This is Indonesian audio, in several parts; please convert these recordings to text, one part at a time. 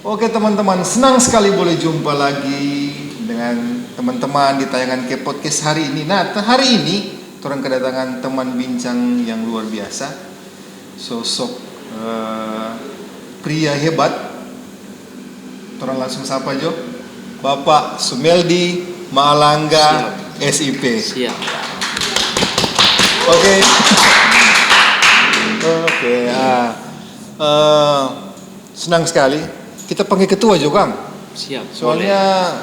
Oke teman-teman, senang sekali boleh jumpa lagi dengan teman-teman di tayangan ke podcast hari ini. Nah, hari ini orang kedatangan teman bincang yang luar biasa, sosok pria hebat. Orang langsung sapa Jo, Bapak Sumeldi Maalangga SIP. Siap. Oke. Senang sekali. Kita panggil ketua juga, Kang. Siap. Soalnya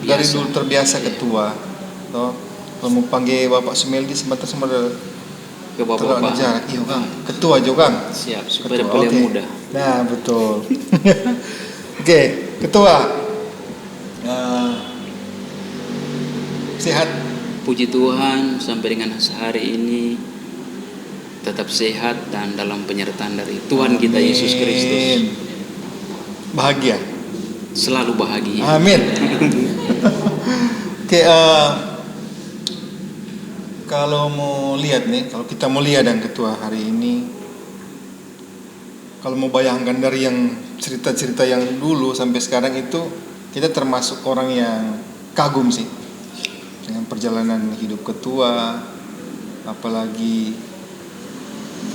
dari dulu terbiasa Iya. ketua. Toh, kalau mau panggil Bapak Sumeldi sebentar sama Ke bapak-bapak. jarak. Iya, Kang. Ketua juga, Kang. Siap. Supaya Ketua, boleh oke. mudah. Nah, betul. Oke, ketua. Sehat. Puji Tuhan sampai dengan hari ini tetap sehat dan dalam penyertaan dari Tuhan kita Yesus Kristus. Bahagia. Selalu bahagia. Amin. Oke, kalau kita mau lihat dan ketua hari ini, kalau mau bayangkan dari yang cerita-cerita yang dulu sampai sekarang itu, kita termasuk orang yang kagum sih dengan perjalanan hidup ketua, apalagi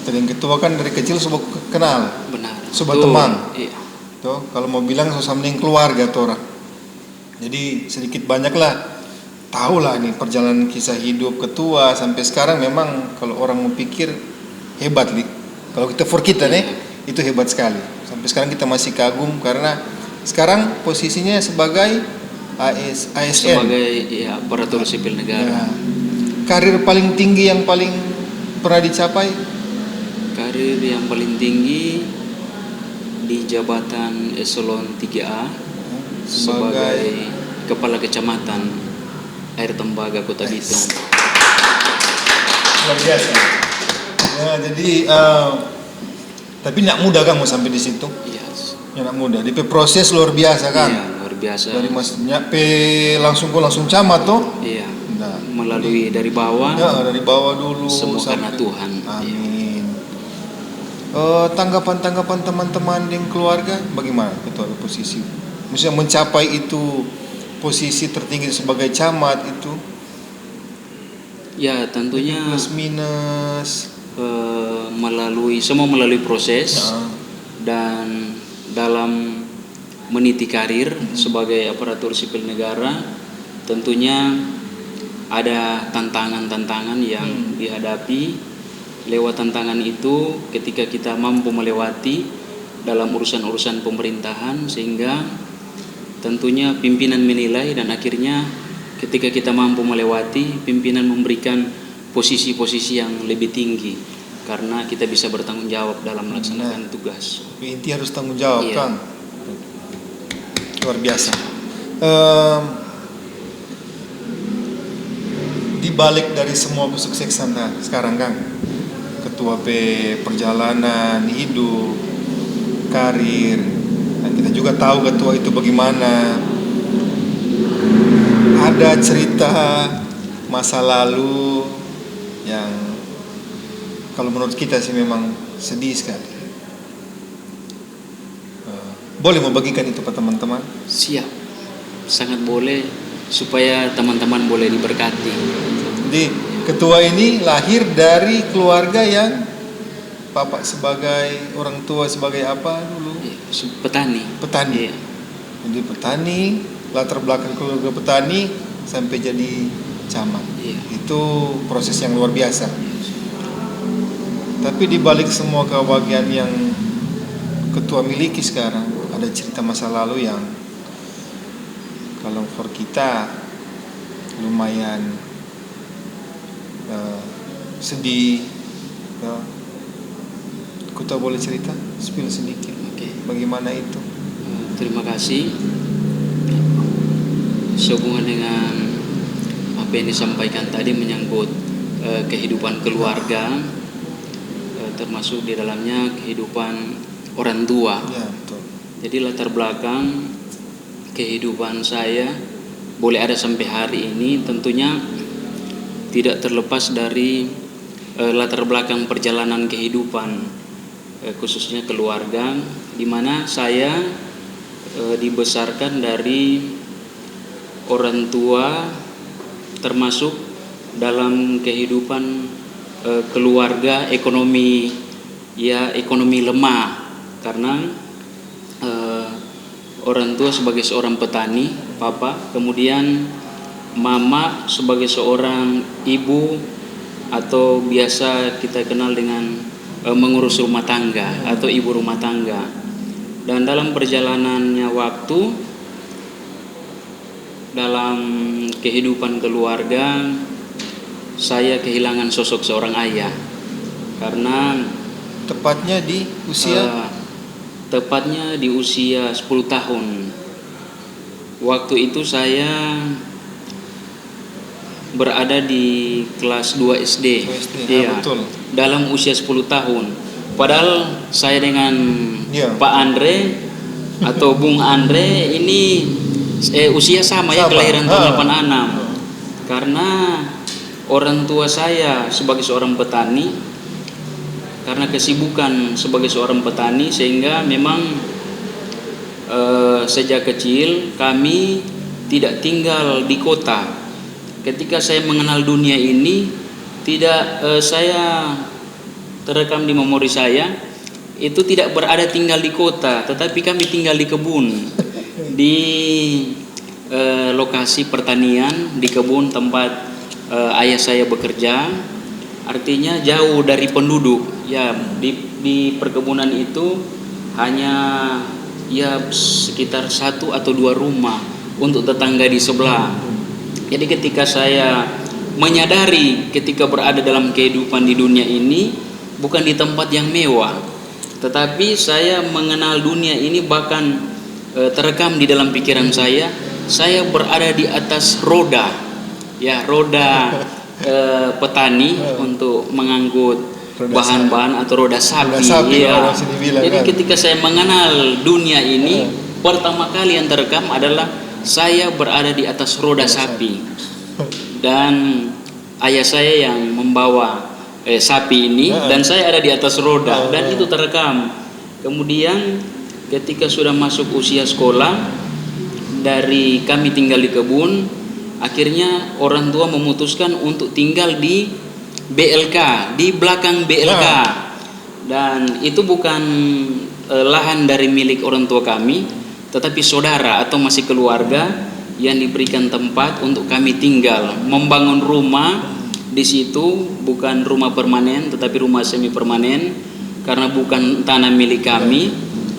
yang ketua kan dari kecil sudah kenal, Benar. sudah Betul. teman. Iya. Tuh, kalau mau bilang sama keluarga tuh orang. Jadi sedikit banyak lah tahu lah nih perjalanan kisah hidup ketua sampai sekarang. Memang kalau orang mau pikir hebat nih. Kalau kita nih itu hebat sekali. Sampai sekarang kita masih kagum karena sekarang posisinya sebagai ASN. Sebagai aparatur sipil negara. Nah, karir paling tinggi yang paling pernah dicapai? Karir yang paling tinggi di jabatan eselon 3A sebagai Kepala Kecamatan Air Tembaga Kota Bitung. Luar biasa. Ya, jadi tapi tidak mudah kan mau sampai di situ. Iya. Tidak mudah. Di proses luar biasa kan. Iya, luar biasa. Dari nyampe langsung camat tuh. Iya. Nah, Melalui dari bawah. ya dari bawah dulu. Semua karena Tuhan. Amin. Tanggapan teman-teman yang keluarga bagaimana ketua posisi? Maksudnya mencapai itu posisi tertinggi sebagai camat itu? Ya tentunya Plus minus. melalui proses Ya. dan dalam meniti karir sebagai aparatur sipil negara tentunya ada tantangan-tantangan yang dihadapi. Lewat tantangan itu ketika kita mampu melewati dalam urusan-urusan pemerintahan sehingga tentunya pimpinan menilai dan akhirnya ketika kita mampu melewati pimpinan memberikan posisi-posisi yang lebih tinggi karena kita bisa bertanggung jawab dalam melaksanakan tugas. Inti harus tanggung jawab, Iya. Kang. Luar biasa. Di balik dari semua kesuksesan sekarang, Kang, ketua perjalanan hidup, karir, dan kita juga tahu ketua itu bagaimana. Ada cerita masa lalu yang kalau menurut kita sih memang sedih sekali. Boleh mau bagikan itu ke teman-teman? Siap, sangat boleh supaya teman-teman boleh diberkati. Jadi ketua ini lahir dari keluarga yang bapak sebagai orang tua sebagai apa dulu? Petani. Petani. Iya. Jadi petani, latar belakang keluarga petani sampai jadi camat. Iya. Itu proses yang luar biasa. Tapi di balik semua kebahagiaan yang ketua miliki sekarang, ada cerita masa lalu yang kalau for kita lumayan sedih. Kita boleh cerita, spill sedikit. Oke. Bagaimana itu? Terima kasih. Sehubungan dengan apa yang disampaikan tadi menyangkut kehidupan keluarga, termasuk di dalamnya kehidupan orang tua. Ya, betul. Jadi latar belakang kehidupan saya boleh ada sampai hari ini tentunya tidak terlepas dari latar belakang perjalanan kehidupan khususnya keluarga di mana saya dibesarkan dari orang tua, termasuk dalam kehidupan keluarga ekonomi lemah, karena orang tua sebagai seorang petani, papa, kemudian mama sebagai seorang ibu atau biasa kita kenal dengan mengurus rumah tangga atau ibu rumah tangga. Dan dalam perjalanannya waktu, dalam kehidupan keluarga, saya kehilangan sosok seorang ayah, karena Tepatnya di usia tepatnya di usia 10 tahun. Waktu itu saya berada di kelas 2 SD. Iya, betul. dalam usia 10 tahun. Padahal saya dengan Pak Andre atau Bung Andre ini usia sama ya, kelahiran tahun 86. Karena orang tua saya sebagai seorang petani, karena kesibukan sebagai seorang petani, sehingga memang sejak kecil kami tidak tinggal di kota. Ketika saya mengenal dunia ini, saya terekam di memori saya, itu tidak berada tinggal di kota, tetapi kami tinggal di kebun, di lokasi pertanian, di kebun tempat ayah saya bekerja. Artinya jauh dari penduduk. Ya, di perkebunan itu hanya ya sekitar 1 atau 2 rumah untuk tetangga di sebelah. Jadi ketika saya menyadari ketika berada dalam kehidupan di dunia ini bukan di tempat yang mewah, tetapi saya mengenal dunia ini, bahkan terekam di dalam pikiran saya berada di atas roda, ya, roda petani untuk mengangkut bahan-bahan atau roda sapi. Ya. Jadi ketika saya mengenal dunia ini, pertama kali yang terekam adalah saya berada di atas roda sapi, dan ayah saya yang membawa sapi ini, dan saya ada di atas roda, dan itu terekam. Kemudian ketika sudah masuk usia sekolah, dari kami tinggal di kebun, akhirnya orang tua memutuskan untuk tinggal di BLK, di belakang BLK. Dan itu bukan lahan dari milik orang tua kami, tetapi saudara atau masih keluarga yang diberikan tempat untuk kami tinggal, membangun rumah di situ, bukan rumah permanen tetapi rumah semi permanen, karena bukan tanah milik kami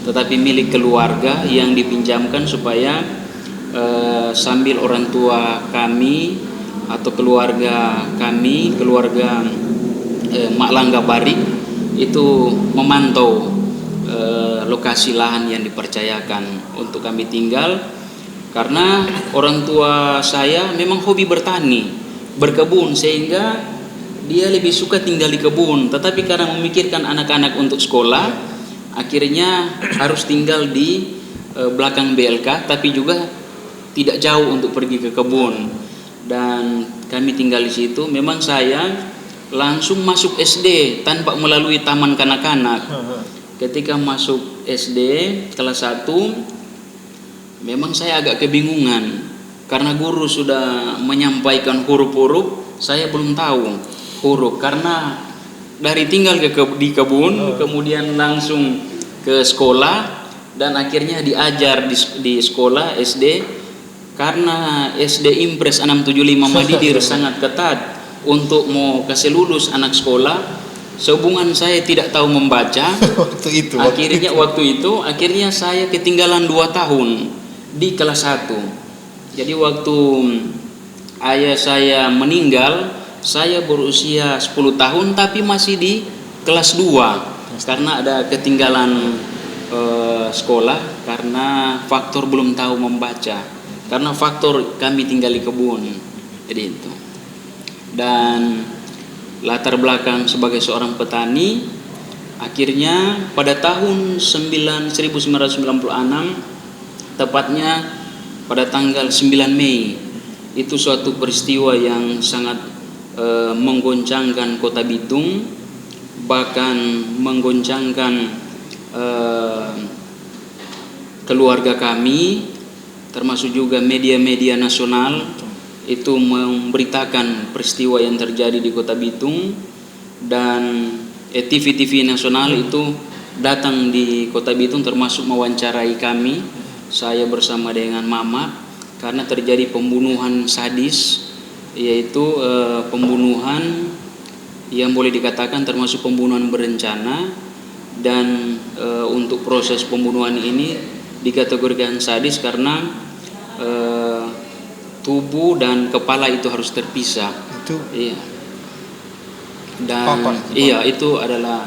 tetapi milik keluarga yang dipinjamkan supaya sambil orang tua kami atau keluarga kami, keluarga Mak Langga Barik itu memantau lokasi lahan yang dipercayakan untuk kami tinggal. Karena orang tua saya memang hobi bertani, berkebun, sehingga dia lebih suka tinggal di kebun. Tetapi karena memikirkan anak-anak untuk sekolah, akhirnya harus tinggal di belakang BLK, tapi juga tidak jauh untuk pergi ke kebun. Dan kami tinggal di situ. Memang saya langsung masuk SD tanpa melalui taman kanak-kanak. Ketika masuk SD kelas 1, memang saya agak kebingungan karena guru sudah menyampaikan huruf-huruf, saya belum tahu huruf, karena dari tinggal di kebun kemudian langsung ke sekolah, dan akhirnya diajar di sekolah SD. Karena SD Impres 675 Madidir sangat ketat untuk mau kasih lulus anak sekolah, sehubungan saya tidak tahu membaca. Waktu itu akhirnya saya ketinggalan 2 tahun di kelas 1. Jadi waktu ayah saya meninggal, saya berusia 10 tahun tapi masih di kelas 2 karena ada ketinggalan sekolah karena faktor belum tahu membaca, karena faktor kami tinggal di kebun. Jadi itu. Dan latar belakang sebagai seorang petani, akhirnya pada tahun 1996, tepatnya pada tanggal 9 Mei, itu suatu peristiwa yang sangat menggoncangkan kota Bitung, bahkan menggoncangkan keluarga kami, termasuk juga media-media nasional itu memberitakan peristiwa yang terjadi di Kota Bitung, dan TV-TV nasional itu datang di Kota Bitung termasuk mewawancarai kami, saya bersama dengan Mama, karena terjadi pembunuhan sadis, yaitu pembunuhan yang boleh dikatakan termasuk pembunuhan berencana, dan untuk proses pembunuhan ini dikategorikan sadis karena tubuh dan kepala itu harus terpisah. Itu Iya. Dan Papa. iya, itu adalah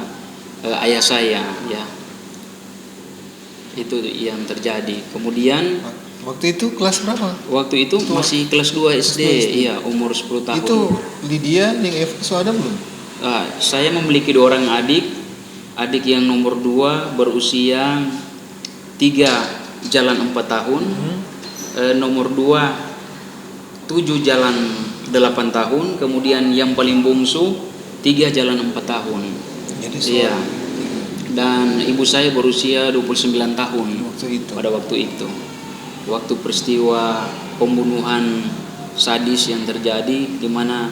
ayah saya, ya. Itu yang terjadi. Kemudian waktu itu kelas berapa? waktu itu masih kelas 2 SD, iya, umur 10 tahun. Itu Lydia, Ning Eva, so ada belum? Saya memiliki 2 orang adik. Adik yang nomor 2 berusia 3 jalan 4 tahun. Nomor 2 7 jalan 8 tahun. Kemudian yang paling bungsu 3 jalan 4 tahun. Jadi Iya. Dan ibu saya berusia 29 tahun waktu itu. pada waktu itu. Waktu peristiwa pembunuhan sadis yang terjadi, di mana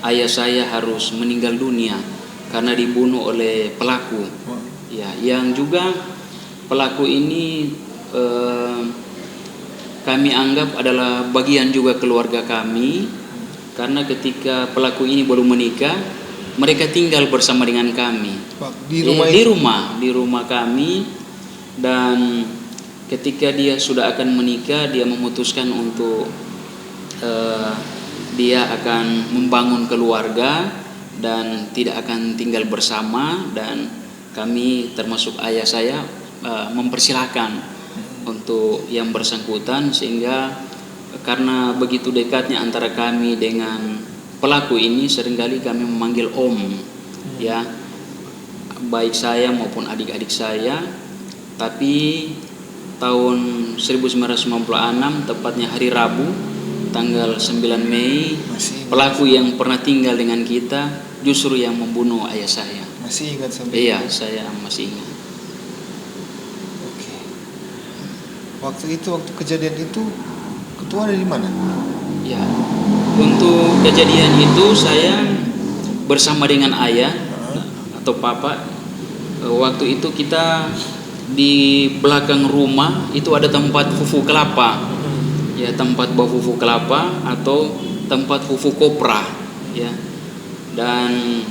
ayah saya harus meninggal dunia karena dibunuh oleh pelaku. Ya, yang juga pelaku ini kami anggap adalah bagian juga keluarga kami, karena ketika pelaku ini belum menikah, mereka tinggal bersama dengan kami di rumah kami, dan ketika dia sudah akan menikah, dia memutuskan untuk dia akan membangun keluarga dan tidak akan tinggal bersama, dan kami termasuk ayah saya mempersilahkan untuk yang bersangkutan, sehingga karena begitu dekatnya antara kami dengan pelaku ini, seringkali kami memanggil Om, ya, baik saya maupun adik-adik saya. Tapi tahun 1996, tepatnya hari Rabu tanggal 9 Mei, pelaku yang pernah tinggal dengan kita justru yang membunuh ayah saya. Masih ingat sampai? Iya, saya masih ingat. Oke. Waktu kejadian itu ketua ada di mana? Ya, untuk kejadian itu saya bersama dengan ayah atau papa. Waktu itu kita di belakang rumah itu ada tempat fufu kelapa, ya, tempat buah fufu kelapa atau tempat fufu kopra, ya. Dan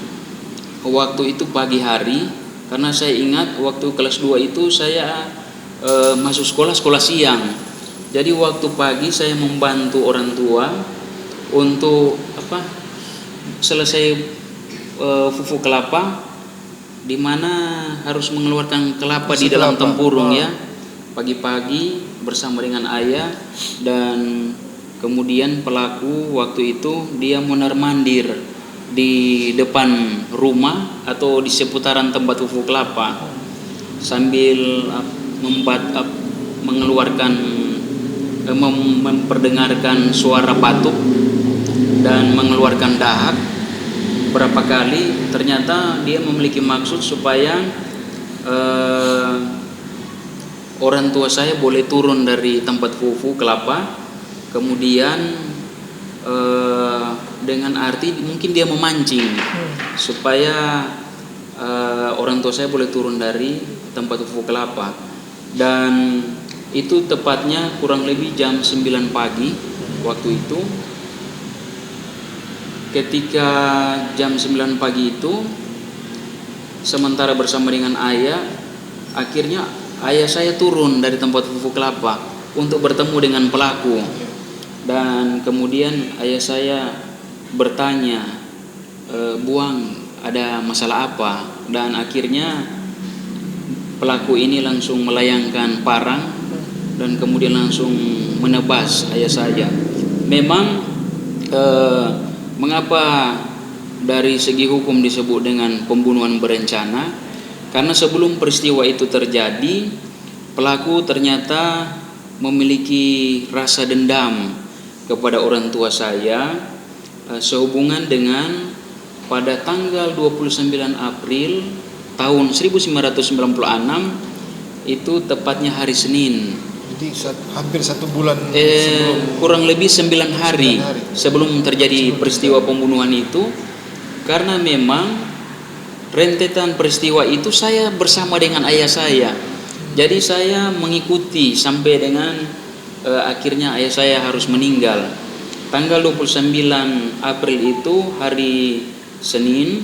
waktu itu pagi hari, karena saya ingat waktu kelas 2 itu saya masuk sekolah siang. Jadi waktu pagi saya membantu orang tua untuk selesai fufu kelapa, di mana harus mengeluarkan kelapa di dalam tempurung, ya. Pagi-pagi bersama dengan ayah, dan kemudian pelaku waktu itu dia mondar-mandir di depan rumah atau di seputaran tempat fufu kelapa sambil mengeluarkan memperdengarkan suara batuk dan mengeluarkan dahak berapa kali. Ternyata dia memiliki maksud supaya orang tua saya boleh turun dari tempat fufu kelapa, kemudian dengan arti mungkin dia memancing supaya orang tua saya boleh turun dari tempat fufu kelapa. Dan itu tepatnya kurang lebih jam 9 pagi waktu itu. Ketika jam 9 pagi itu, sementara bersama dengan ayah, akhirnya ayah saya turun dari tempat fufu kelapa untuk bertemu dengan pelaku. Dan kemudian ayah saya bertanya, "Buang, ada masalah apa?" Dan akhirnya pelaku ini langsung melayangkan parang dan kemudian langsung menebas ayah saya. Memang mengapa dari segi hukum disebut dengan pembunuhan berencana? Karena sebelum peristiwa itu terjadi, pelaku ternyata memiliki rasa dendam kepada orang tua saya, sehubungan dengan pada tanggal 29 April tahun 1996 itu tepatnya hari Senin. Jadi hampir 1 bulan sebelum, Kurang lebih 9 hari 9 hari. sebelum terjadi peristiwa pembunuhan itu. Karena memang rentetan peristiwa itu saya bersama dengan ayah saya. Jadi saya mengikuti sampai dengan akhirnya ayah saya harus meninggal. Tanggal 29 April itu hari Senin,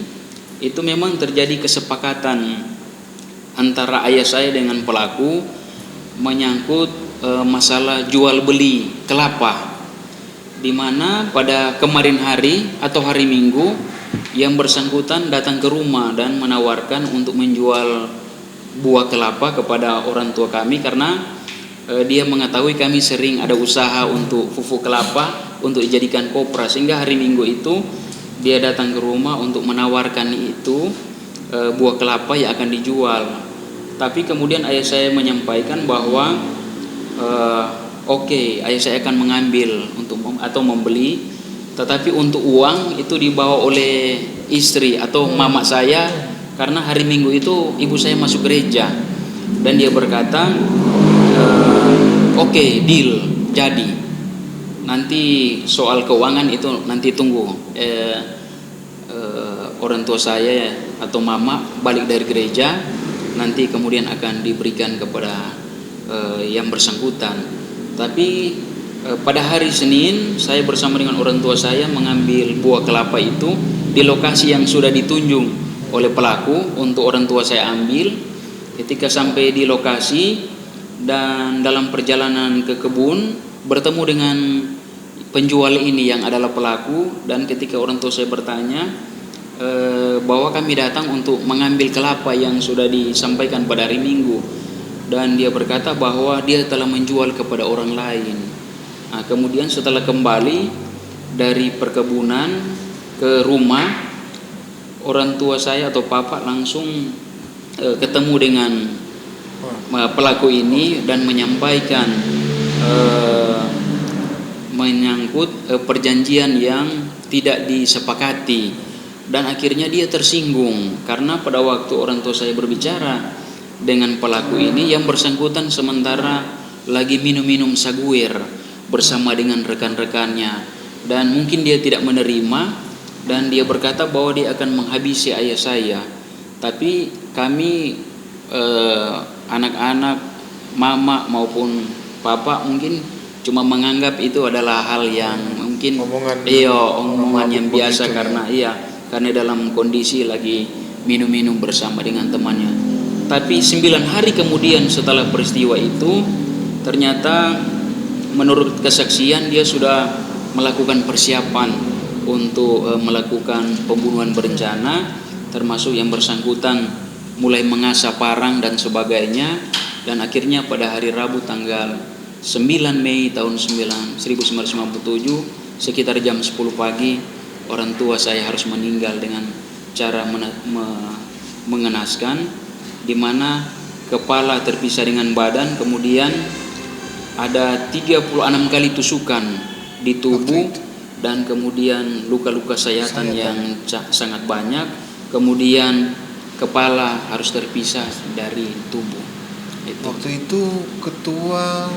itu memang terjadi kesepakatan antara ayah saya dengan pelaku menyangkut masalah jual beli kelapa, di mana pada kemarin hari atau hari Minggu yang bersangkutan datang ke rumah dan menawarkan untuk menjual buah kelapa kepada orang tua kami, karena dia mengetahui kami sering ada usaha untuk fufu kelapa untuk dijadikan kopra, sehingga hari Minggu itu dia datang ke rumah untuk menawarkan itu buah kelapa yang akan dijual. Tapi kemudian ayah saya menyampaikan bahwa oke, ayah saya akan mengambil untuk atau membeli, tetapi untuk uang itu dibawa oleh istri atau mama saya, karena hari Minggu itu ibu saya masuk gereja dan dia berkata oke, deal, jadi. Nanti soal keuangan itu nanti tunggu orang tua saya atau mama balik dari gereja, nanti kemudian akan diberikan kepada yang bersangkutan. Tapi pada hari Senin saya bersama dengan orang tua saya mengambil buah kelapa itu di lokasi yang sudah ditunjuk oleh pelaku untuk orang tua saya ambil. Ketika sampai di lokasi dan dalam perjalanan ke kebun bertemu dengan penjual ini yang adalah pelaku, dan ketika orang tua saya bertanya bahwa kami datang untuk mengambil kelapa yang sudah disampaikan pada hari Minggu, dan dia berkata bahwa dia telah menjual kepada orang lain. Nah, kemudian setelah kembali dari perkebunan ke rumah, orang tua saya atau papa langsung ketemu dengan pelaku ini dan menyampaikan menyangkut perjanjian yang tidak disepakati, dan akhirnya dia tersinggung karena pada waktu orang tua saya berbicara dengan pelaku ini, yang bersangkutan sementara lagi minum-minum saguer bersama dengan rekan-rekannya, dan mungkin dia tidak menerima dan dia berkata bahwa dia akan menghabisi ayah saya. Tapi kami anak-anak, mama maupun papa mungkin cuma menganggap itu adalah hal yang mungkin omongan yang biasa, karena karena dalam kondisi lagi minum-minum bersama dengan temannya. Tapi 9 hari kemudian setelah peristiwa itu, ternyata menurut kesaksian dia sudah melakukan persiapan untuk melakukan pembunuhan berencana, termasuk yang bersangkutan mulai mengasah parang dan sebagainya. Dan akhirnya pada hari Rabu tanggal 9 Mei tahun 1997 sekitar jam 10 pagi, orang tua saya harus meninggal dengan cara mengenaskan, di mana kepala terpisah dengan badan, kemudian ada 36 kali tusukan di tubuh, dan kemudian luka-luka sayatan yang sangat banyak, kemudian kepala harus terpisah dari tubuh. Waktu itu ketua,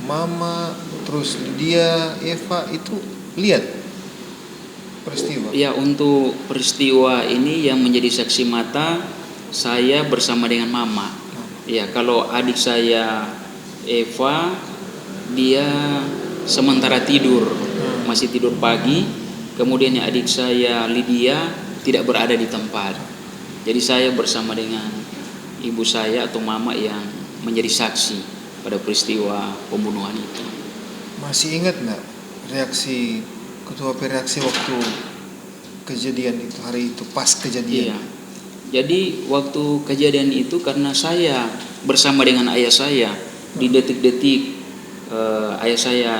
mama, terus Lydia, Eva itu lihat peristiwa? Ya, untuk peristiwa ini yang menjadi saksi mata saya bersama dengan mama. Ya, kalau adik saya Eva, dia sementara tidur, masih tidur pagi. Kemudian adik saya Lydia tidak berada di tempat. Jadi saya bersama dengan ibu saya atau mama yang menjadi saksi pada peristiwa pembunuhan itu. Masih ingat nggak reaksi ketua reaksi waktu kejadian itu, hari itu pas kejadian? Iya. Jadi waktu kejadian itu, karena saya bersama dengan ayah saya di detik-detik ayah saya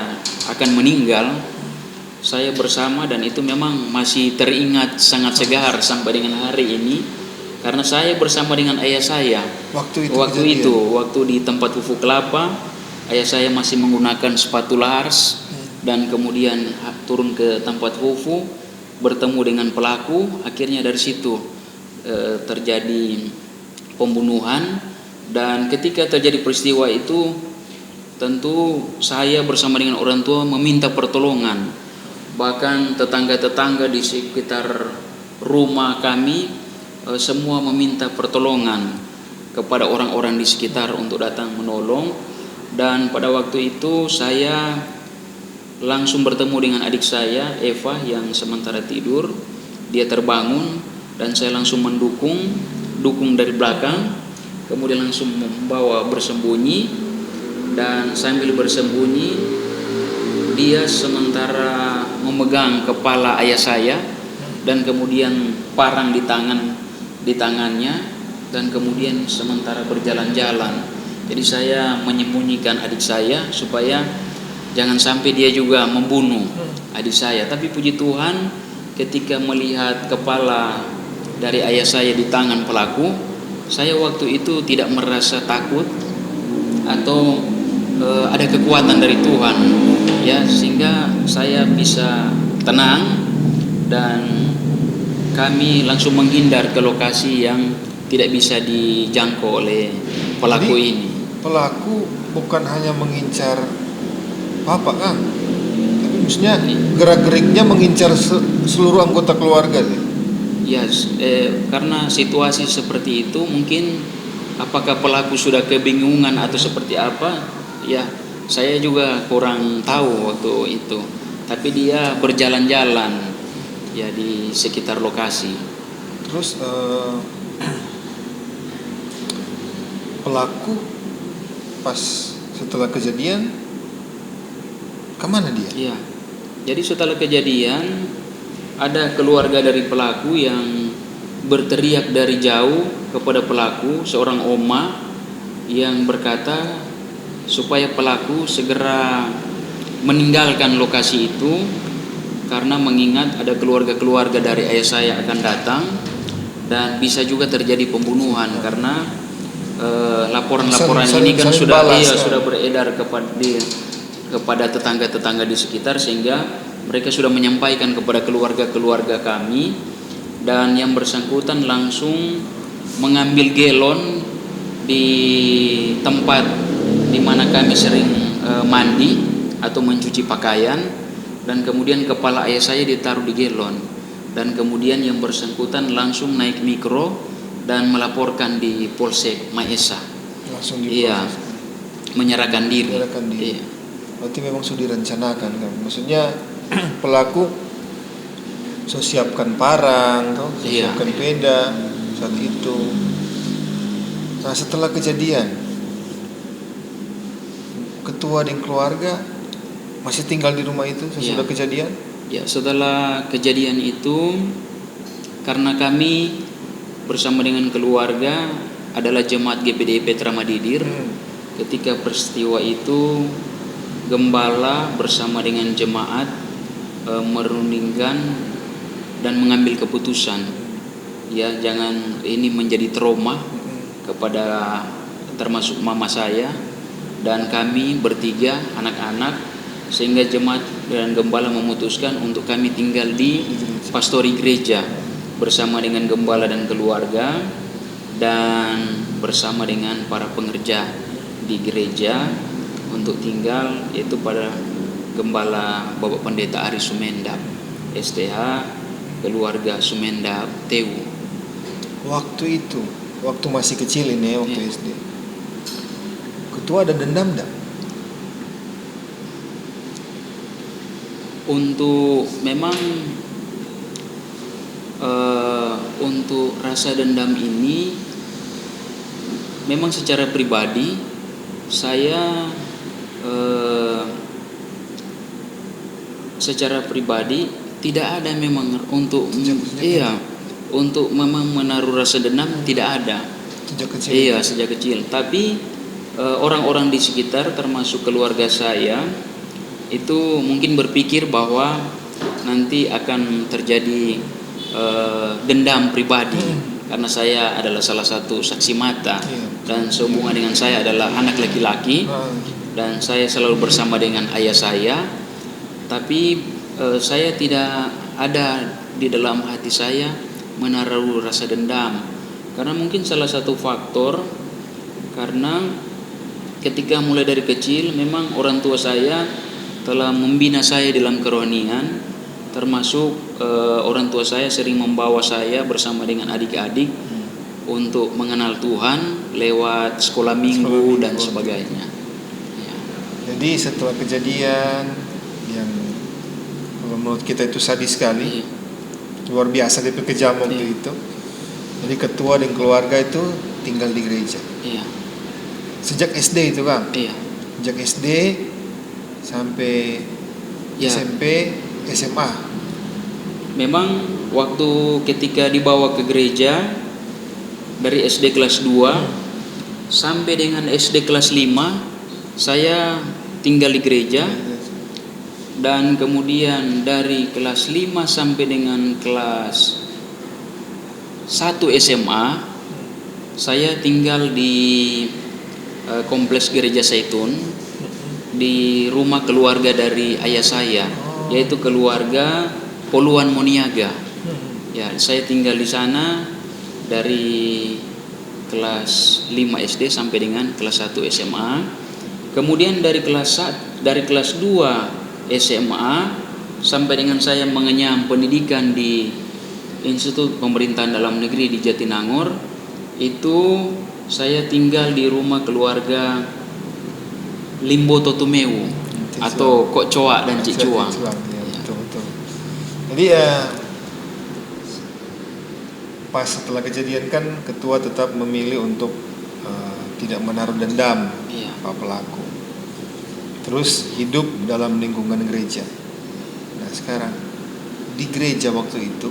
akan meninggal, saya bersama, dan itu memang masih teringat sangat segar sampai dengan hari ini, karena saya bersama dengan ayah saya waktu itu di tempat fufu kelapa. Ayah saya masih menggunakan sepatu Lars, dan kemudian turun ke tempat fufu, bertemu dengan pelaku. Akhirnya dari situ terjadi pembunuhan, Dan ketika terjadi peristiwa itu, tentu saya bersama dengan orang tua meminta pertolongan. Bahkan tetangga-tetangga di sekitar rumah kami semua meminta pertolongan kepada orang-orang di sekitar untuk datang menolong. Dan pada waktu itu saya langsung bertemu dengan adik saya Eva yang sementara tidur. Dia terbangun dan saya langsung dukung dari belakang, kemudian langsung membawa bersembunyi. Dan sambil bersembunyi, dia sementara memegang kepala ayah saya dan kemudian parang di tangannya, dan kemudian sementara berjalan-jalan. Jadi saya menyembunyikan adik saya supaya jangan sampai dia juga membunuh adik saya. Tapi puji Tuhan, ketika melihat kepala dari ayah saya di tangan pelaku, saya waktu itu tidak merasa takut atau ada kekuatan dari Tuhan, ya, sehingga saya bisa tenang dan kami langsung menghindar ke lokasi yang tidak bisa dijangkau oleh pelaku. Jadi, ini pelaku bukan hanya mengincar Bapak kan, tapi maksudnya gerak-geriknya mengincar seluruh anggota keluarga sih. Yes, karena situasi seperti itu mungkin apakah pelaku sudah kebingungan atau seperti apa, ya saya juga kurang tahu waktu itu. Tapi dia berjalan-jalan ya di sekitar lokasi. Terus pelaku pas setelah kejadian kemana dia? Iya. Jadi setelah kejadian ada keluarga dari pelaku yang berteriak dari jauh kepada pelaku, seorang oma yang berkata supaya pelaku segera meninggalkan lokasi itu karena mengingat ada keluarga-keluarga dari ayah saya akan datang dan bisa juga terjadi pembunuhan karena laporan-laporan ini kan sudah beredar kepada tetangga-tetangga di sekitar, sehingga mereka sudah menyampaikan kepada keluarga-keluarga kami, dan yang bersangkutan langsung mengambil galon di tempat di mana kami sering mandi atau mencuci pakaian, dan kemudian kepala ayah saya ditaruh di galon, dan kemudian yang bersangkutan langsung naik mikro dan melaporkan di Polsek Maesa. Langsung di menyerahkan diri. Iya. Berarti memang sudah direncanakan kan? Maksudnya pelaku siapkan parang, siapkan peda saat itu. Nah, setelah kejadian, ketua dan keluarga masih tinggal di rumah itu sesudah kejadian? Ya, setelah kejadian itu, karena kami bersama dengan keluarga adalah jemaat GPDI Petra Madidir. Ketika peristiwa itu, gembala bersama dengan jemaat merundingkan dan mengambil keputusan, ya, jangan ini menjadi trauma kepada termasuk mama saya dan kami bertiga anak-anak, sehingga jemaat dan gembala memutuskan untuk kami tinggal di pastori gereja bersama dengan gembala dan keluarga dan bersama dengan para pengerja di gereja untuk tinggal, yaitu pada gembala Bapak Pendeta Ari Sumendap STH, keluarga Sumendap Tewu. Waktu itu, waktu masih kecil ini, waktu SD, ketua ada dendam enggak? Untuk memang untuk rasa dendam ini memang secara pribadi saya tidak ada memang untuk untuk memang menaruh rasa dendam, tidak ada sejak kecil. Tapi orang-orang di sekitar termasuk keluarga saya itu mungkin berpikir bahwa nanti akan terjadi dendam pribadi karena saya adalah salah satu saksi mata dan sehubungan dengan saya adalah anak laki-laki dan saya selalu bersama dengan ayah saya. Tapi saya tidak ada di dalam hati saya menaruh rasa dendam, karena mungkin salah satu faktor Karena ketika mulai dari kecil memang orang tua saya telah membina saya dalam kerohanian, termasuk orang tua saya sering membawa saya bersama dengan adik-adik untuk mengenal Tuhan lewat sekolah minggu dan sebagainya. Ya. Jadi setelah kejadian yang kalau menurut kita itu sadis sekali, luar biasa dia kejam waktu itu. Jadi ketua dan keluarga itu tinggal di gereja. Iya. Sejak SD itu Kang? Iya. Sejak SD sampai SMP, SMA. Memang waktu ketika dibawa ke gereja dari SD kelas 2 sampai dengan SD kelas 5 saya tinggal di gereja, dan kemudian dari kelas 5 sampai dengan kelas 1 SMA saya tinggal di kompleks Gereja Zaitun di rumah keluarga dari ayah saya, yaitu keluarga Poluan Moniaga. Ya, saya tinggal di sana dari kelas 5 SD sampai dengan kelas 1 SMA. Kemudian dari kelas 2 SMA sampai dengan saya mengenyam pendidikan di Institut Pemerintahan Dalam Negeri di Jatinangor, itu saya tinggal di rumah keluarga Limbo Totumeu atau Kok Coa dan Cik Cuang. Ya, betul. Jadi pas setelah kejadian kan ketua tetap memilih untuk tidak menaruh dendam Pak pelaku. Terus hidup dalam lingkungan gereja. Nah sekarang di gereja waktu itu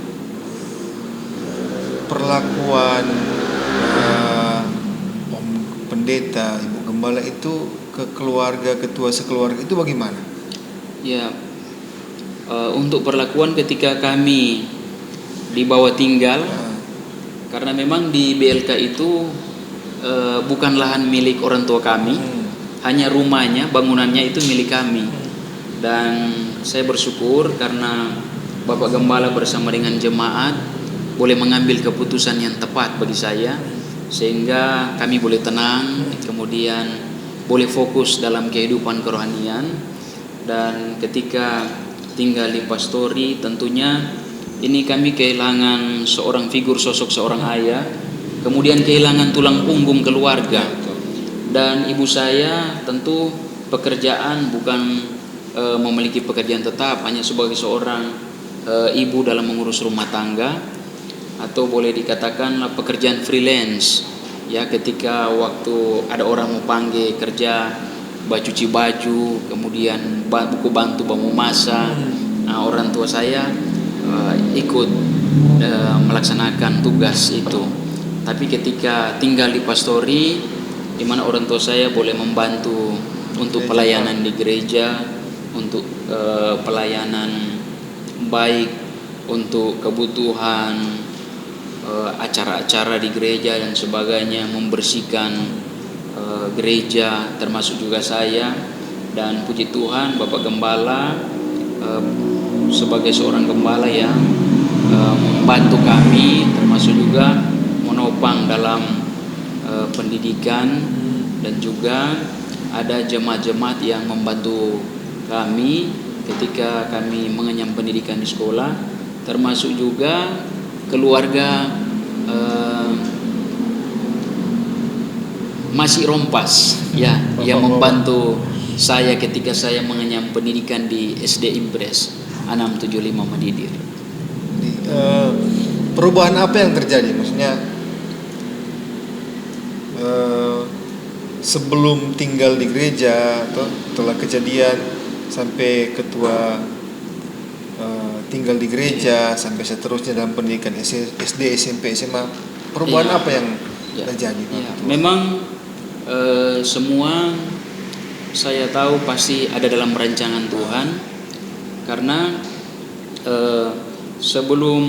perlakuan Om Pendeta, Ibu Gembala itu ke keluarga ketua sekeluarga itu bagaimana? Ya, untuk perlakuan ketika kami dibawa tinggal, karena memang di BLK itu bukan lahan milik orang tua kami, hanya rumahnya, bangunannya itu milik kami. Dan saya bersyukur karena Bapak Gembala bersama dengan jemaat boleh mengambil keputusan yang tepat bagi saya, sehingga kami boleh tenang, kemudian boleh fokus dalam kehidupan kerohanian. Dan ketika tinggal di pastori, tentunya ini kami kehilangan seorang figur sosok seorang ayah, kemudian kehilangan tulang punggung keluarga. Dan ibu saya tentu pekerjaan bukan memiliki pekerjaan tetap, hanya sebagai seorang ibu dalam mengurus rumah tangga, atau boleh dikatakan pekerjaan freelance. Ya, ketika waktu ada orang mau panggil kerja, cuci baju, kemudian buku bantu bamu masak, nah, orang tua saya ikut melaksanakan tugas itu. Tapi ketika tinggal di pastori, di mana orang tua saya boleh membantu untuk pelayanan di gereja, untuk pelayanan baik untuk kebutuhan acara-acara di gereja dan sebagainya, membersihkan gereja, termasuk juga saya. Dan puji Tuhan Bapak Gembala sebagai seorang gembala yang membantu kami, termasuk juga menopang dalam pendidikan, dan juga ada jemaat-jemaat yang membantu kami ketika kami mengenyam pendidikan di sekolah, termasuk juga keluarga Masih Rompas ya, yang membantu saya ketika saya mengenyam pendidikan di SD Impres 675 Madidir. Perubahan apa yang terjadi? Maksudnya sebelum tinggal di gereja atau setelah kejadian sampai ketua tinggal di gereja sampai seterusnya dalam pendidikan SD, SMP, SMA, perubahan apa yang terjadi? Memang semua saya tahu pasti ada dalam rancangan Tuhan, karena sebelum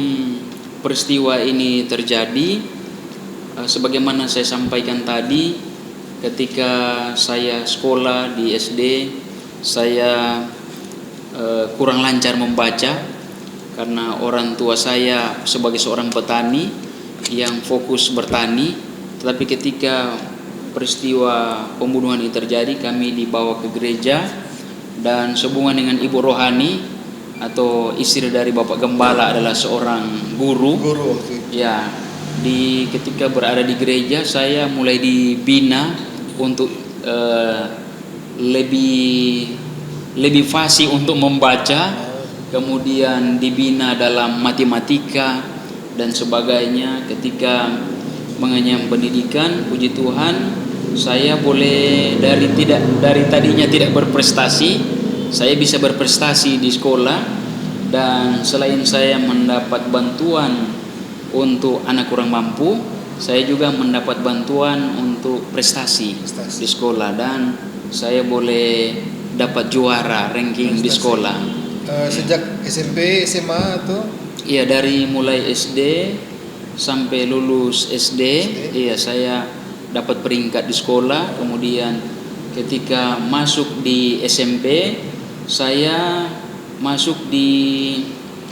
peristiwa ini terjadi, sebagaimana saya sampaikan tadi, ketika saya sekolah di SD, saya kurang lancar membaca karena orang tua saya sebagai seorang petani yang fokus bertani. Tetapi ketika peristiwa pembunuhan ini terjadi, kami dibawa ke gereja dan sehubungan dengan ibu rohani atau istri dari Bapak Gembala adalah seorang guru. waktu itu. Ya, ketika berada di gereja saya mulai dibina untuk lebih fasih untuk membaca, kemudian dibina dalam matematika dan sebagainya. Ketika mengenyam pendidikan, puji Tuhan, saya boleh dari tadinya tidak berprestasi, saya bisa berprestasi di sekolah. Dan selain saya mendapat bantuan untuk anak kurang mampu, saya juga mendapat bantuan untuk prestasi di sekolah, dan saya boleh dapat juara ranking di sekolah. Sejak SMP, SMA atau? Iya, dari mulai SD sampai lulus SD, iya saya dapat peringkat di sekolah. Kemudian ketika masuk di SMP, saya masuk di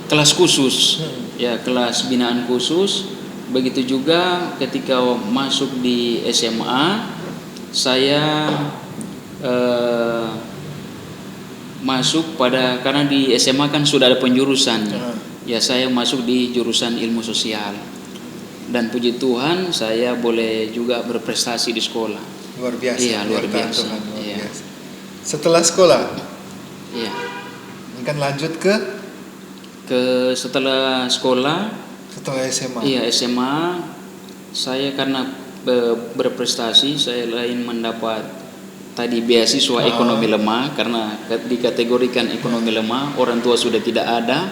kelas khusus, ya kelas binaan khusus. Begitu juga ketika masuk di SMA, saya masuk karena di SMA kan sudah ada penjurusan, ya saya masuk di jurusan ilmu sosial. Dan puji Tuhan saya boleh juga berprestasi di sekolah. Luar biasa. Iya, luar biasa. Iya. Setelah sekolah, iya, ini kan lanjut ke setelah sekolah, setelah SMA. iya SMA, saya karena berprestasi, saya lain mendapat tadi beasiswa ekonomi lemah, karena dikategorikan ekonomi lemah, orang tua sudah tidak ada,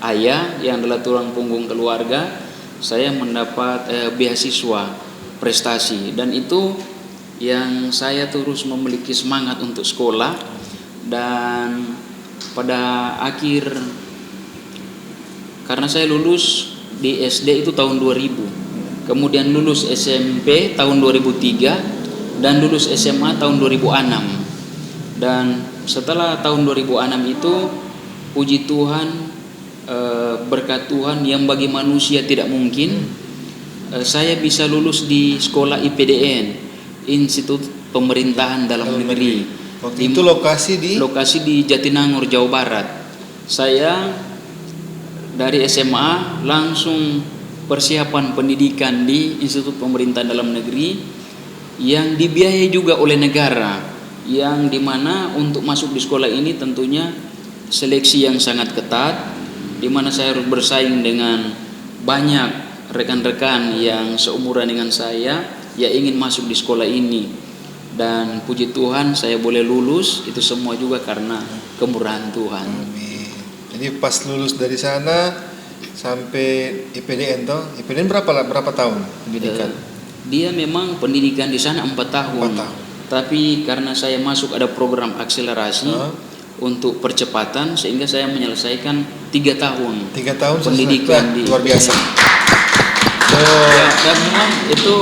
ayah yang adalah tulang punggung keluarga. Saya mendapat beasiswa prestasi, dan itu yang saya terus memiliki semangat untuk sekolah. Dan pada akhir, karena saya lulus di SD itu tahun 2000, kemudian lulus SMP tahun 2003, dan lulus SMA tahun 2006. Dan setelah tahun 2006 itu, puji Tuhan, berkat Tuhan yang bagi manusia tidak mungkin, saya bisa lulus di sekolah IPDN, Institut Pemerintahan Dalam Negeri. Waktu itu lokasi di Jatinangor, Jawa Barat. Saya dari SMA langsung persiapan pendidikan di Institut Pemerintahan Dalam Negeri yang dibiayai juga oleh negara, yang dimana untuk masuk di sekolah ini tentunya seleksi yang sangat ketat, dimana saya harus bersaing dengan banyak rekan-rekan yang seumuran dengan saya yang ingin masuk di sekolah ini. Dan puji Tuhan saya boleh lulus, itu semua juga karena kemurahan Tuhan. Amin. Jadi pas lulus dari sana sampai IPDN IPDN berapa tahun pendidikan? Dia memang pendidikan di sana 4 tahun. Tapi karena saya masuk ada program akselerasi untuk percepatan, sehingga saya menyelesaikan 3 tahun. 3 tahun pendidikan di luar biasa. Dan memang itu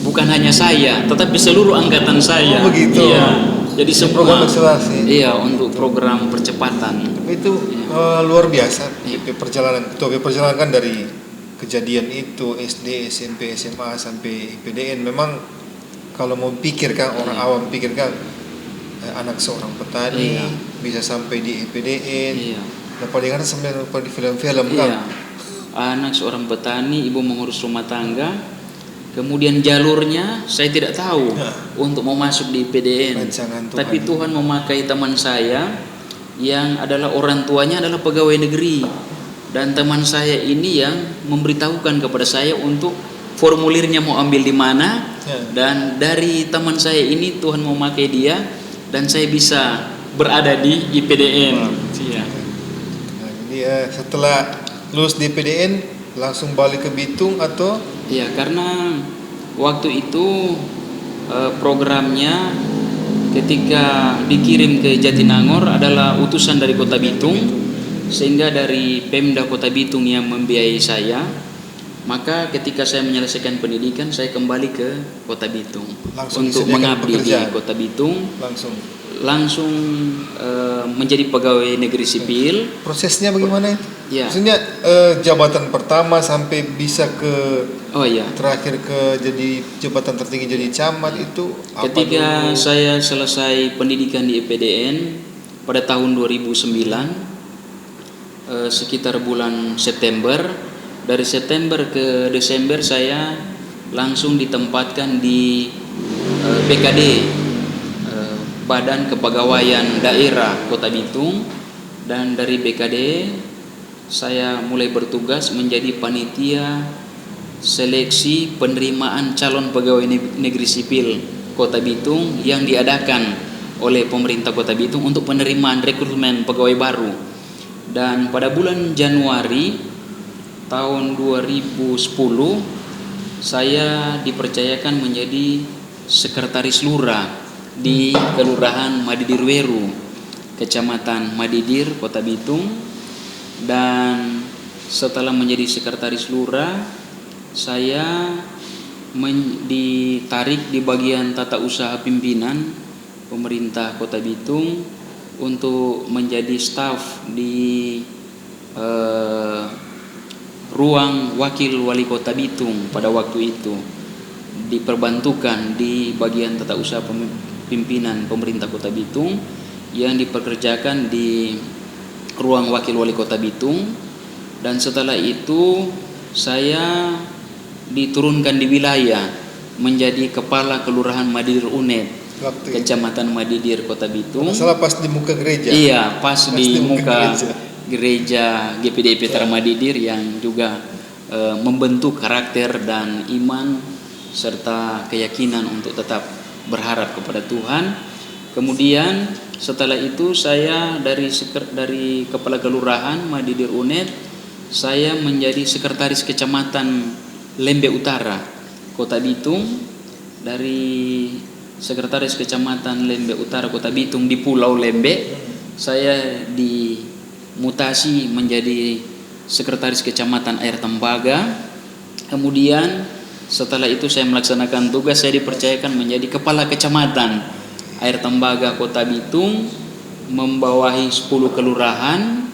bukan hanya saya, tetapi seluruh angkatan saya. Oh begitu. Iya. Jadi semua program akselerasi. Iya, untuk program percepatan. Itu luar biasa. Perjalanan kan dari kejadian itu SD, SMP, SMA sampai IPDN. Memang kalau mau pikirkan orang awam pikirkan anak seorang petani bisa sampai di IPDN. Nah, paling kan sebenarnya di film-film kan. Anak seorang petani, ibu mengurus rumah tangga. Kemudian jalurnya saya tidak tahu untuk mau masuk di IPDN. Tapi Tuhan memakai teman saya yang adalah orang tuanya adalah pegawai negeri, dan teman saya ini yang memberitahukan kepada saya untuk formulirnya mau ambil di mana. Dan dari teman saya ini Tuhan memakai dia, dan saya bisa berada di IPDN. Nah, jadi setelah lulus di IPDN langsung balik ke Bitung atau? Ya, karena waktu itu programnya ketika dikirim ke Jatinangor adalah utusan dari Kota Bitung, sehingga dari Pemda Kota Bitung yang membiayai saya. Maka ketika saya menyelesaikan pendidikan, saya kembali ke Kota Bitung langsung untuk mengabdi di Kota Bitung. langsung menjadi pegawai negeri sipil. Prosesnya bagaimana itu? Ya. Maksudnya jabatan pertama sampai bisa ke Oh iya. terakhir ke jadi jabatan tertinggi jadi camat itu apa Ketika dulu? saya selesai pendidikan di IPDN pada tahun 2009, sekitar bulan September, dari September ke Desember saya langsung ditempatkan di BKD, Badan Kepegawaian Daerah Kota Bitung, dan dari BKD saya mulai bertugas menjadi panitia seleksi penerimaan calon pegawai negeri sipil Kota Bitung yang diadakan oleh pemerintah Kota Bitung untuk penerimaan rekrutmen pegawai baru. Dan pada bulan Januari tahun 2010 saya dipercayakan menjadi sekretaris lurah di Kelurahan Madidir Weru, Kecamatan Madidir, Kota Bitung. Dan setelah menjadi sekretaris lurah, saya ditarik di bagian tata usaha pimpinan pemerintah Kota Bitung untuk menjadi staf di ruang wakil wali Kota Bitung pada waktu itu, diperbantukan di bagian tata usaha pimpinan pemerintah Kota Bitung yang dipekerjakan di ruang wakil wali Kota Bitung. Dan setelah itu saya diturunkan di wilayah menjadi kepala Kelurahan Madidir Unet, Kecamatan Madidir, Kota Bitung. Salah pas di muka gereja. Iya, pas di muka gereja GPDIP Tara Madidir yang juga membentuk karakter dan iman serta keyakinan untuk tetap berharap kepada Tuhan. Kemudian setelah itu saya dari kepala kelurahan Madidir Unet, saya menjadi sekretaris kecamatan Lembe Utara, Kota Bitung. Dari sekretaris kecamatan Lembe Utara, Kota Bitung di Pulau Lembe, saya dimutasi menjadi sekretaris kecamatan Air Tembaga. Kemudian setelah itu saya melaksanakan tugas, saya dipercayakan menjadi kepala kecamatan Air Tembaga, Kota Bitung, membawahi 10 kelurahan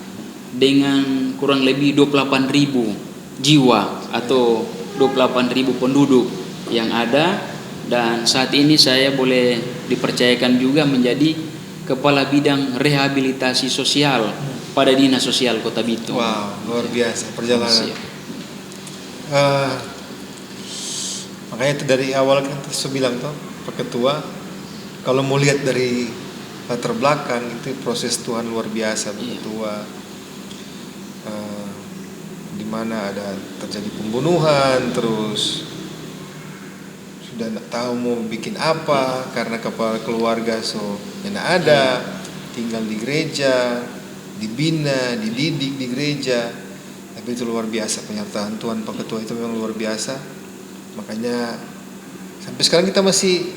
dengan kurang lebih 28.000 jiwa atau 28.000 penduduk yang ada. Dan saat ini saya boleh dipercayakan juga menjadi kepala bidang rehabilitasi sosial pada Dinas Sosial Kota Bitung. Wow, luar biasa perjalanan. Makanya itu dari awal kan saya bilang tuh Pak Ketua, kalau mau lihat dari latar belakang itu proses Tuhan luar biasa Pak Ketua. Di mana ada terjadi pembunuhan, terus sudah tidak tahu mau bikin apa karena kepala keluarga enak ada, tinggal di gereja, dibina, dididik di gereja. Tapi itu luar biasa penyertaan Tuhan Pak Ketua, itu memang luar biasa. Makanya sampai sekarang kita masih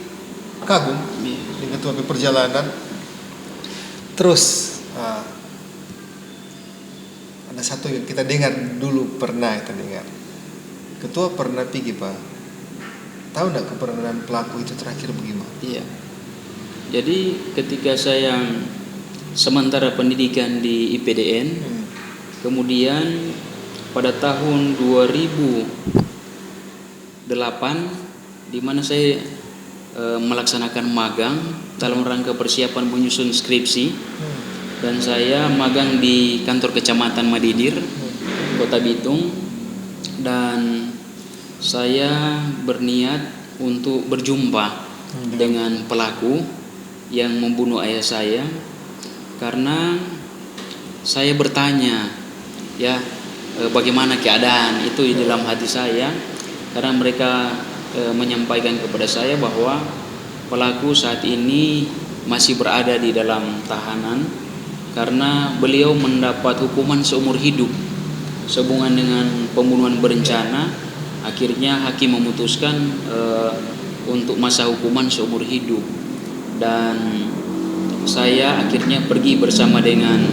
kagum dengan Ketua perjalanan. Terus ada satu yang kita dengar dulu, pernah kita dengar Ketua pernah pergi Pak, tahu enggak keberadaan pelaku itu terakhir bagaimana? Iya. Jadi ketika saya sementara pendidikan di IPDN, kemudian pada tahun 2008 di mana saya melaksanakan magang dalam rangka persiapan menyusun skripsi. Dan saya magang di kantor kecamatan Madidir, Kota Bitung. Dan saya berniat untuk berjumpa dengan pelaku yang membunuh ayah saya, karena saya bertanya, ya, bagaimana keadaan itu di dalam hati saya, karena mereka menyampaikan kepada saya bahwa pelaku saat ini masih berada di dalam tahanan karena beliau mendapat hukuman seumur hidup sehubungan dengan pembunuhan berencana. Akhirnya hakim memutuskan untuk masa hukuman seumur hidup. Dan saya akhirnya pergi bersama dengan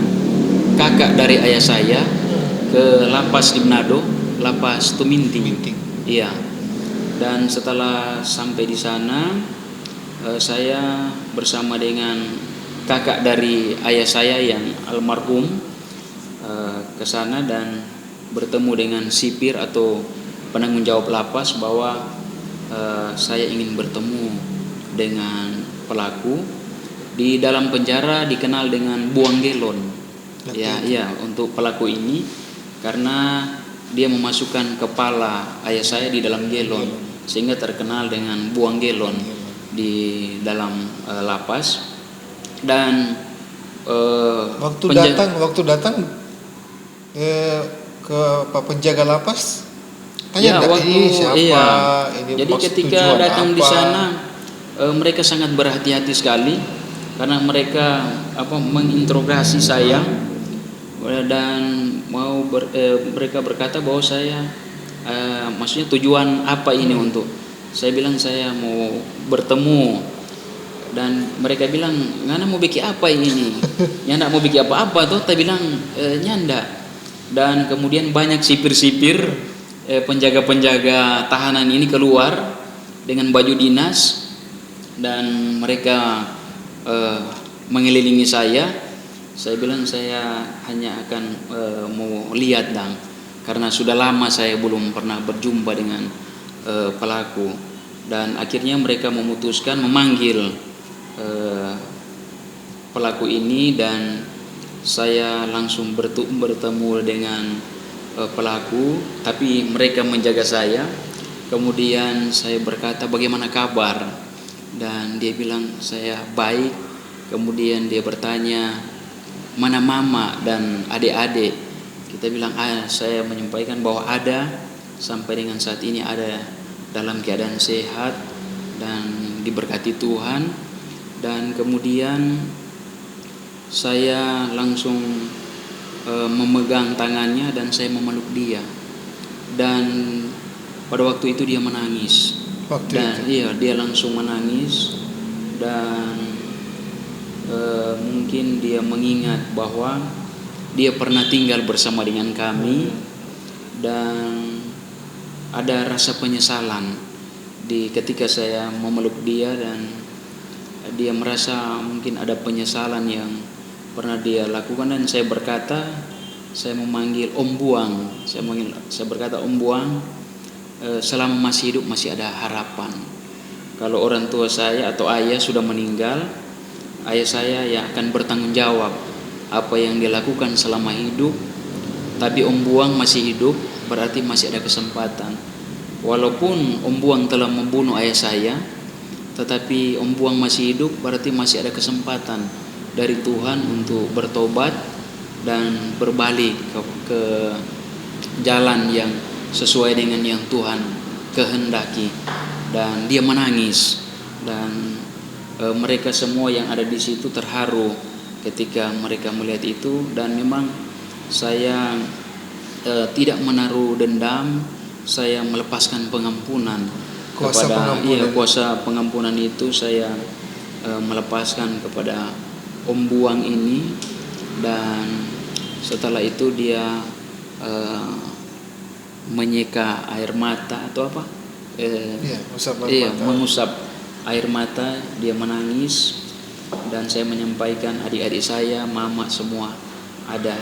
kakak dari ayah saya ke lapas di Manado, lapas Tuminting. Iya. Dan setelah sampai di sana, saya bersama dengan kakak dari ayah saya yang almarhum ke sana dan bertemu dengan sipir atau penanggung jawab lapas bahwa saya ingin bertemu dengan pelaku. Di dalam penjara dikenal dengan buang gelon. Ya, untuk pelaku ini karena dia memasukkan kepala ayah saya di dalam gelon sehingga terkenal dengan buang gelon di dalam lapas. Dan waktu datang ke penjaga lapas tanya ini siapa, ini jadi ketika datang di sana mereka sangat berhati-hati sekali karena mereka menginterogasi saya dan mereka berkata bahwa saya maksudnya tujuan apa ini untuk saya bilang saya mau bertemu dan mereka bilang ngana mau bikin apa ini nyanda mau bikin apa-apa tuh saya bilang nyanda. Dan kemudian banyak sipir-sipir penjaga-penjaga tahanan ini keluar dengan baju dinas dan mereka mengelilingi saya. Saya bilang saya hanya akan mau lihat dong karena sudah lama saya belum pernah berjumpa dengan pelaku. Dan akhirnya mereka memutuskan memanggil pelaku ini dan saya langsung bertemu dengan pelaku, tapi mereka menjaga saya. Kemudian saya berkata bagaimana kabar dan dia bilang saya baik. Kemudian dia bertanya mana mama dan adik-adik. Kita bilang saya menyampaikan bahwa ada sampai dengan saat ini ada dalam keadaan sehat dan diberkati Tuhan. Dan kemudian saya langsung memegang tangannya dan saya memeluk dia. Dan pada waktu itu dia menangis. Dia langsung menangis dan mungkin dia mengingat bahwa dia pernah tinggal bersama dengan kami dan ada rasa penyesalan ketika saya memeluk dia dan dia merasa mungkin ada penyesalan yang pernah dia lakukan. Dan saya berkata saya memanggil Om Buang. Saya berkata Om Buang, selama masih hidup masih ada harapan. Kalau orang tua saya atau ayah sudah meninggal, ayah saya yang akan bertanggung jawab apa yang dia lakukan selama hidup. Tapi Om Buang masih hidup, berarti masih ada kesempatan. Walaupun Om Buang telah membunuh ayah saya, tetapi Om Buang masih hidup, berarti masih ada kesempatan dari Tuhan untuk bertobat dan berbalik ke jalan yang sesuai dengan yang Tuhan kehendaki. Dan dia menangis dan mereka semua yang ada di situ terharu ketika mereka melihat itu. Dan memang saya tidak menaruh dendam, saya melepaskan pengampunan kuasa pengampunan itu saya melepaskan kepada Om Buang ini. Dan setelah itu dia menyeka air mata atau apa? Mengusap air mata, dia menangis. Dan saya menyampaikan adik-adik saya, mama semua ada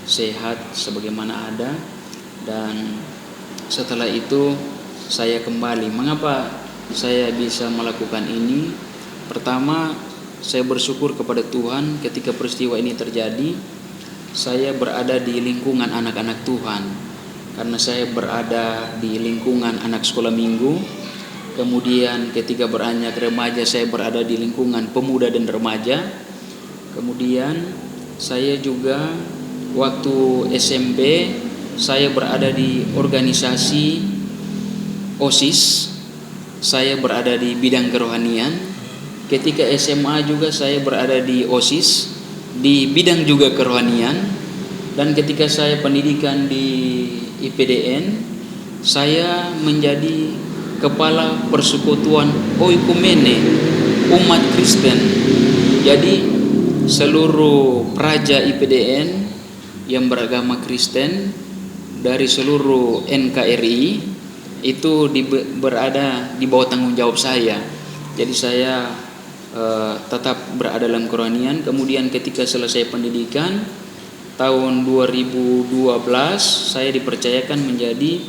sehat sebagaimana ada. Dan setelah itu saya kembali. Mengapa saya bisa melakukan ini? Pertama, saya bersyukur kepada Tuhan ketika peristiwa ini terjadi. Saya berada di lingkungan anak-anak Tuhan, karena saya berada di lingkungan anak sekolah minggu. Kemudian ketika beranjak remaja saya berada di lingkungan pemuda dan remaja. Kemudian saya juga waktu SMP saya berada di organisasi OSIS, saya berada di bidang kerohanian. Ketika SMA juga saya berada di OSIS di bidang juga kerohanian. Dan ketika saya pendidikan di IPDN, saya menjadi kepala persekutuan Oikumene umat Kristen. Jadi seluruh praja IPDN yang beragama Kristen dari seluruh NKRI itu berada di bawah tanggung jawab saya. Jadi saya tetap berada dalam kerohanian. Kemudian ketika selesai pendidikan tahun 2012 saya dipercayakan menjadi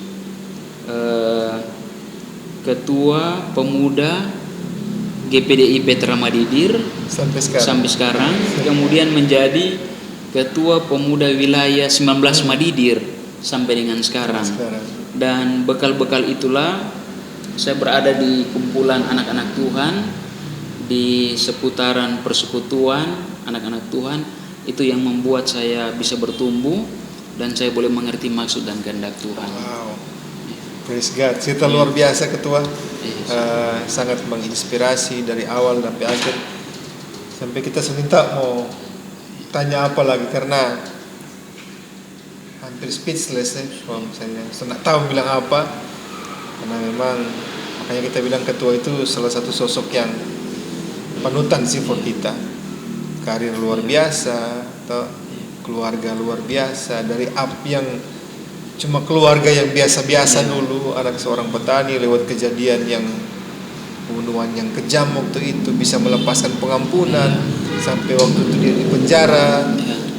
ketua pemuda GPDI Petra Madidir sampai sekarang. Kemudian menjadi ketua pemuda wilayah 19 Madidir sampai dengan sekarang. Dan bekal-bekal itulah saya berada di kumpulan anak-anak Tuhan, di seputaran persekutuan anak-anak Tuhan. Itu yang membuat saya bisa bertumbuh dan saya boleh mengerti maksud dan kehendak Tuhan. Wow, praise God. Cerita luar biasa ketua. Sangat menginspirasi dari awal sampai akhir. Sampai kita seminta mau tanya apa lagi karena hampir speechless ya. Saya tidak tahu bilang apa. Karena memang makanya kita bilang ketua itu salah satu sosok yang panutan sih for kita. Karir luar biasa atau keluarga luar biasa, dari yang cuma keluarga yang biasa-biasa dulu, anak seorang petani lewat kejadian yang pembunuhan yang kejam waktu itu bisa melepaskan pengampunan, sampai waktu itu dia di penjara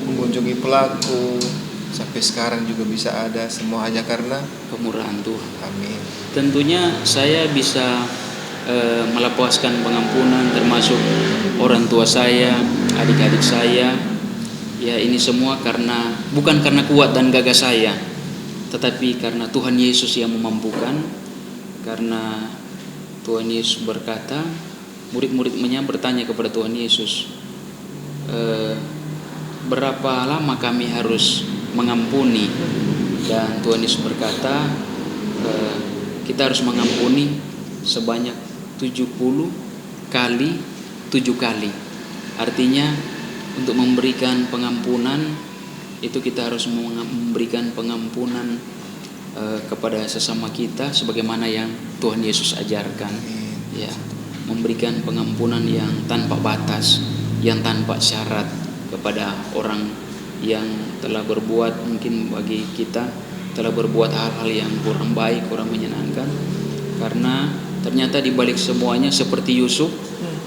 mengunjungi pelaku, sampai sekarang juga bisa ada, semua hanya karena kemurahan Tuhan. Amin. Tentunya saya bisa melepaskan pengampunan termasuk orang tua saya, adik-adik saya. Ya, ini semua bukan karena kuat dan gagah saya, tetapi karena Tuhan Yesus yang memampukan. Karena Tuhan Yesus berkata, murid-muridnya bertanya kepada Tuhan Yesus, berapa lama kami harus mengampuni? Dan Tuhan Yesus berkata, kita harus mengampuni sebanyak 70 kali 7 kali. Artinya untuk memberikan pengampunan itu kita harus memberikan pengampunan kepada sesama kita sebagaimana yang Tuhan Yesus ajarkan. Ya, memberikan pengampunan yang tanpa batas, yang tanpa syarat kepada orang yang telah berbuat, mungkin bagi kita telah berbuat hal-hal yang kurang baik, kurang menyenangkan. Karena ternyata di balik semuanya seperti Yusuf,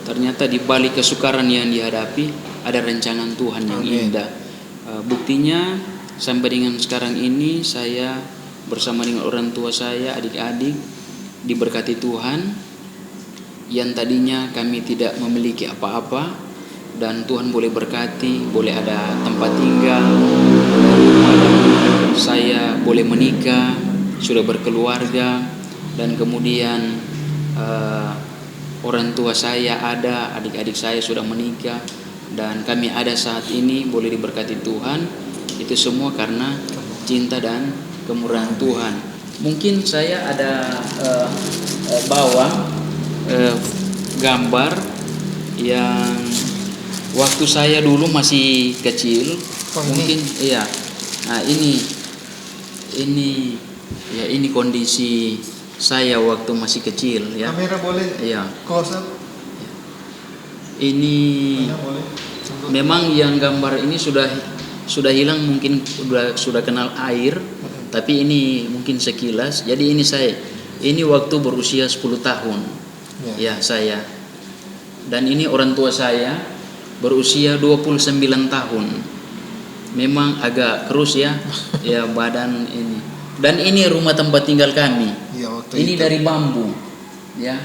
ternyata di balik kesukaran yang dihadapi ada rancangan Tuhan yang indah. Buktinya sampai dengan sekarang ini saya bersama dengan orang tua saya, adik-adik diberkati Tuhan. Yang tadinya kami tidak memiliki apa-apa dan Tuhan boleh berkati, boleh ada tempat tinggal, saya boleh menikah, sudah berkeluarga, dan kemudian orang tua saya ada, adik-adik saya sudah menikah, dan kami ada saat ini boleh diberkati Tuhan. Itu semua karena cinta dan kemurahan Tuhan. Mungkin saya ada bawa gambar yang waktu saya dulu masih kecil. Mungkin iya. Nah, ini kondisi saya waktu masih kecil ya. Kamera boleh? Iya. Close up. Ini memang yang gambar ini sudah hilang, mungkin sudah kenal air, tapi ini mungkin sekilas. Jadi ini waktu berusia 10 tahun. Ya, saya. Dan ini orang tua saya berusia 29 tahun. Memang agak kurus ya. Ya, badan ini. Dan ini rumah tempat tinggal kami. Ya, ini itu dari bambu. Ya.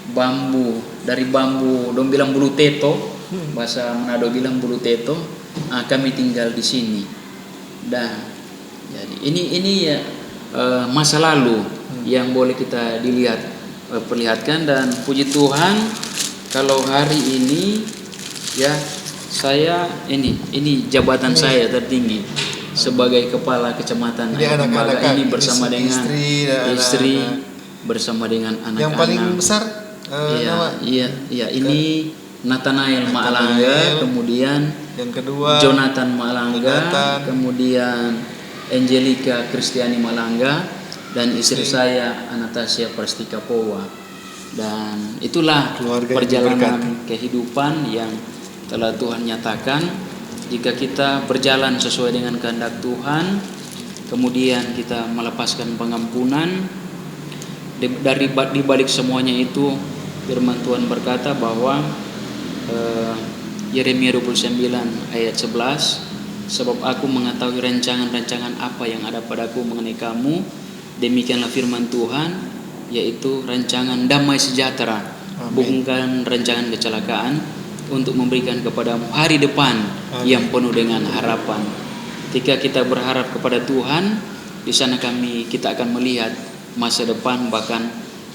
Bambu, dari bambu, dong bilang bulu teto. Bahasa Manado bilang bulu teto. Nah, kami tinggal di sini. Dan jadi ini ya masa lalu yang boleh kita perlihatkan, dan puji Tuhan kalau hari ini ya saya ini jabatan saya tertinggi sebagai kepala kecamatan Lembaga ini bersama dengan istri bersama dengan anak-anak. Yang paling besar iya ini Nathanael Maalangga, kemudian yang kedua Jonathan Maalangga, kemudian Angelica Kristiani Maalangga, dan istri saya Anastasia Prastika Powa. Dan itulah keluarga perjalanan kehidupan yang telah Tuhan nyatakan. Jika kita berjalan sesuai dengan kehendak Tuhan, kemudian kita melepaskan pengampunan, di balik semuanya itu firman Tuhan berkata bahwa Yeremia 29 ayat 11, sebab aku mengetahui rancangan-rancangan apa yang ada padaku mengenai kamu, demikianlah firman Tuhan, yaitu rancangan damai sejahtera, bukan rancangan kecelakaan, untuk memberikan kepadamu hari depan yang penuh dengan harapan. Ketika kita berharap kepada Tuhan, di sana kita akan melihat masa depan, bahkan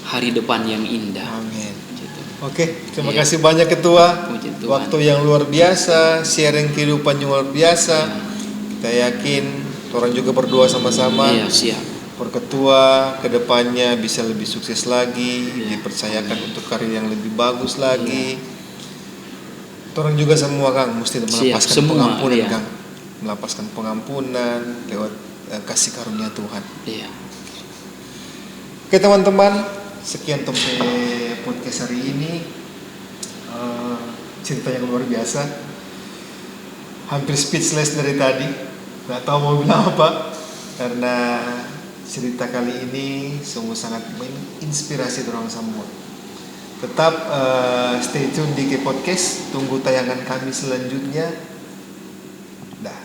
hari depan yang indah. Amin. Gitu. Oke, terima kasih banyak Ketua. Waktu yang luar biasa, sharing kehidupan yang luar biasa. Kita yakin orang juga berdoa sama-sama. Iya, siap. Perketua kedepannya bisa lebih sukses lagi, dipercayakan untuk karir yang lebih bagus lagi. Orang juga semua Kang mesti melepaskan pengampunan Kang, melepaskan pengampunan lewat kasih karunia Tuhan. Iya. Oke teman-teman, sekian Tompe podcast hari ini. Cerita yang luar biasa, hampir speechless dari tadi, nggak tahu mau bilang apa, karena cerita kali ini sungguh sangat menginspirasi orang semua. Tetap stay tune di Podcast, tunggu tayangan kami selanjutnya. Dah.